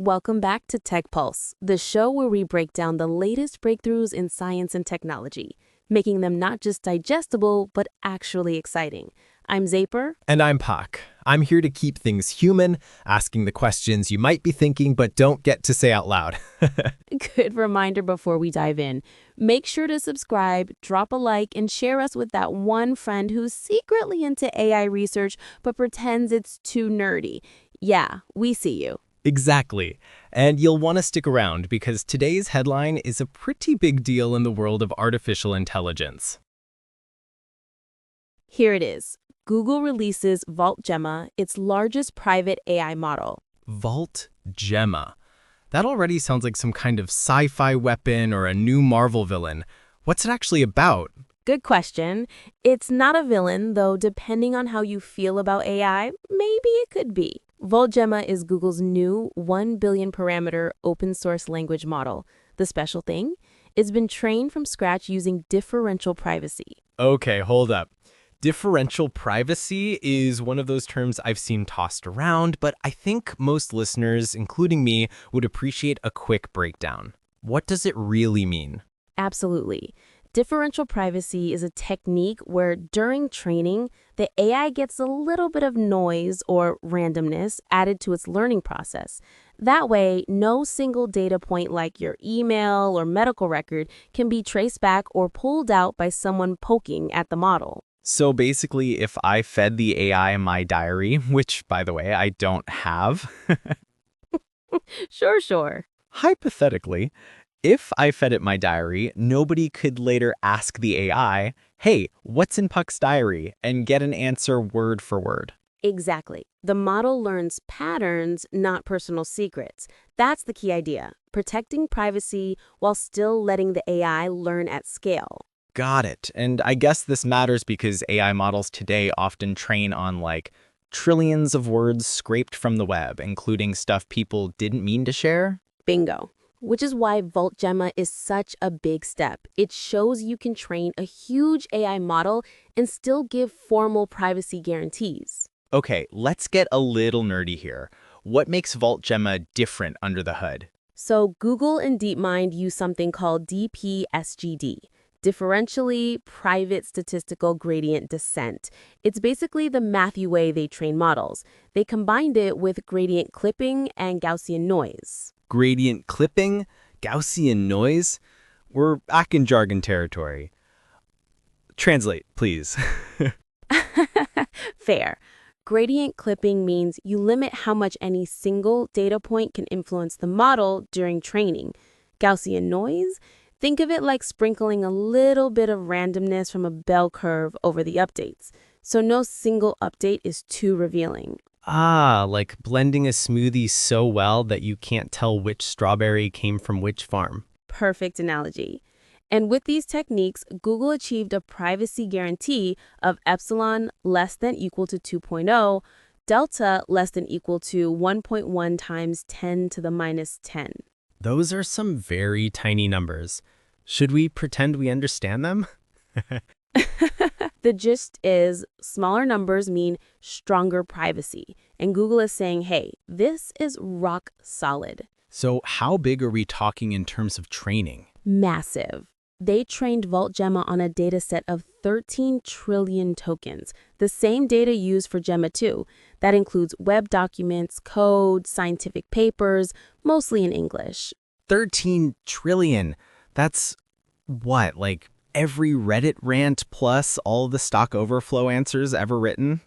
Welcome back to Tech Pulse, the show where we break down the latest breakthroughs in science and technology, making them not just digestible, but actually exciting. I'm Zaper. And I'm Pak. I'm here to keep things human, asking the questions you might be thinking but don't get to say out loud. Good reminder before we dive in. Make sure to subscribe, drop a like, and share us with that one friend who's secretly into AI research but pretends it's too nerdy. Yeah, we see you. Exactly. And you'll want to stick around because today's headline is a pretty big deal in the world of artificial intelligence. Here it is. Google releases VaultGemma, its largest private AI model. VaultGemma. That already sounds like some kind of sci-fi weapon or a new Marvel villain. What's it actually about? Good question. It's not a villain, though depending on how you feel about AI, maybe it could be. VaultGemma is Google's new 1 billion parameter open source language model. The special thing? It's been trained from scratch using differential privacy. Okay, hold up. Differential privacy is one of those terms I've seen tossed around, but I think most listeners, including me, would appreciate a quick breakdown. What does it really mean? Absolutely. Differential privacy is a technique where during training, the AI gets a little bit of noise or randomness added to its learning process. That way, no single data point like your email or medical record can be traced back or pulled out by someone poking at the model. So basically, if I fed the AI my diary, which, by the way, I don't have, Sure. hypothetically, if I fed it my diary, nobody could later ask the AI, hey, what's in Puck's diary, and get an answer word for word. Exactly. The model learns patterns, not personal secrets. That's the key idea, protecting privacy while still letting the AI learn at scale. Got it. And I guess this matters because AI models today often train on trillions of words scraped from the web, including stuff people didn't mean to share. Bingo. Which is why VaultGemma is such a big step. It shows you can train a huge AI model and still give formal privacy guarantees. Okay, let's get a little nerdy here. What makes VaultGemma different under the hood? So Google and DeepMind use something called DP-SGD, Differentially Private Statistical Gradient Descent. It's basically the mathy way they train models. They combined it with gradient clipping and Gaussian noise. Gradient clipping, Gaussian noise. We're back in jargon territory. Translate, please. Fair. Gradient clipping means you limit how much any single data point can influence the model during training. Gaussian noise? Think of it like sprinkling a little bit of randomness from a bell curve over the updates. So no single update is too revealing. Ah, like blending a smoothie so well that you can't tell which strawberry came from which farm. Perfect analogy. And with these techniques, Google achieved a privacy guarantee of epsilon less than equal to 2.0, delta less than equal to 1.1 times 10 to the minus 10. Those are some very tiny numbers. Should we pretend we understand them? The gist is smaller numbers mean stronger privacy. And Google is saying, hey, this is rock solid. So how big are we talking in terms of training? Massive. They trained VaultGemma on a data set of 13 trillion tokens, the same data used for Gemma 2. That includes web documents, code, scientific papers, mostly in English. 13 trillion. That's what, like every Reddit rant plus all the Stack Overflow answers ever written?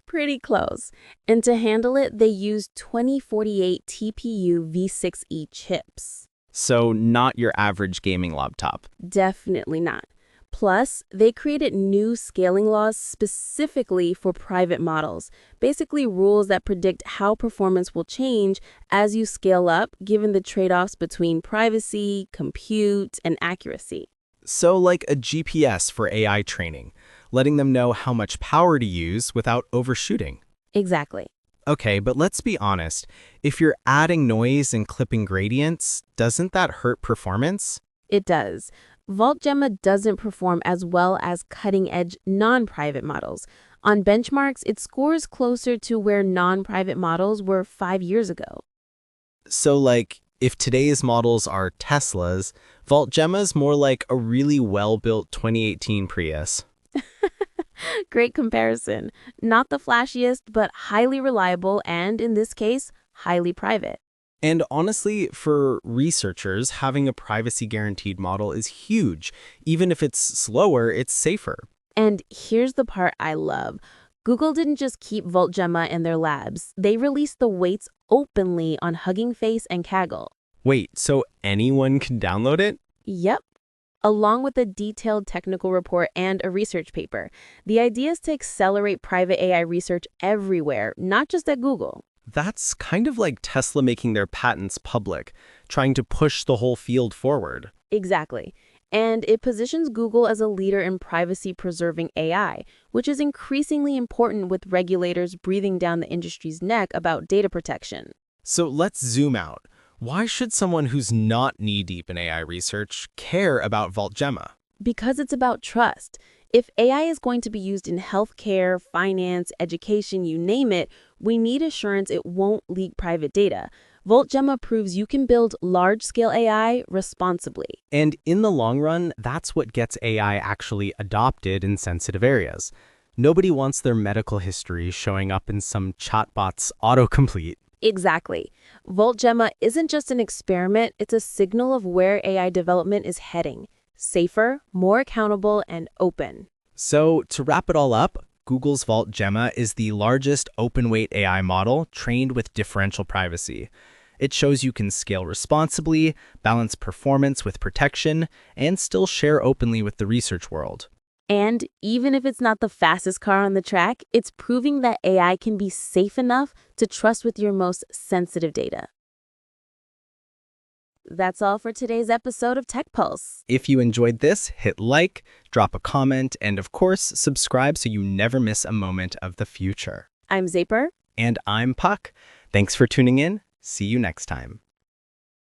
Pretty close. And to handle it, they used 2048 TPU V6E chips. So not your average gaming laptop. Definitely not. Plus, they created new scaling laws specifically for private models, basically rules that predict how performance will change as you scale up, given the trade-offs between privacy, compute, and accuracy. So like a GPS for AI training, letting them know how much power to use without overshooting. Exactly. Okay, but let's be honest. If you're adding noise and clipping gradients, doesn't that hurt performance? It does. VaultGemma doesn't perform as well as cutting-edge non-private models. On benchmarks, it scores closer to where non-private models were 5 years ago. So like, if today's models are Teslas, VaultGemma's more like a really well-built 2018 Prius. Great comparison. Not the flashiest, but highly reliable and, in this case, highly private. And honestly, for researchers, having a privacy-guaranteed model is huge. Even if it's slower, it's safer. And here's the part I love. Google didn't just keep VaultGemma in their labs. They released the weights openly on Hugging Face and Kaggle. Wait, so anyone can download it? Yep. Along with a detailed technical report and a research paper. The idea is to accelerate private AI research everywhere, not just at Google. That's kind of like Tesla making their patents public, trying to push the whole field forward. Exactly. And it positions Google as a leader in privacy-preserving AI, which is increasingly important with regulators breathing down the industry's neck about data protection. So let's zoom out. Why should someone who's not knee-deep in AI research care about VaultGemma? Because it's about trust. If AI is going to be used in healthcare, finance, education, you name it, we need assurance it won't leak private data. VaultGemma proves you can build large-scale AI responsibly. And in the long run, that's what gets AI actually adopted in sensitive areas. Nobody wants their medical history showing up in some chatbot's autocomplete. Exactly. VaultGemma isn't just an experiment, it's a signal of where AI development is heading. Safer, more accountable, and open. So to wrap it all up, Google's VaultGemma is the largest open-weight AI model trained with differential privacy. It shows you can scale responsibly, balance performance with protection, and still share openly with the research world. And even if it's not the fastest car on the track, it's proving that AI can be safe enough to trust with your most sensitive data. That's all for today's episode of Tech Pulse. If you enjoyed this, hit like, drop a comment, and of course, subscribe so you never miss a moment of the future. I'm Zaper. And I'm Puck. Thanks for tuning in. See you next time.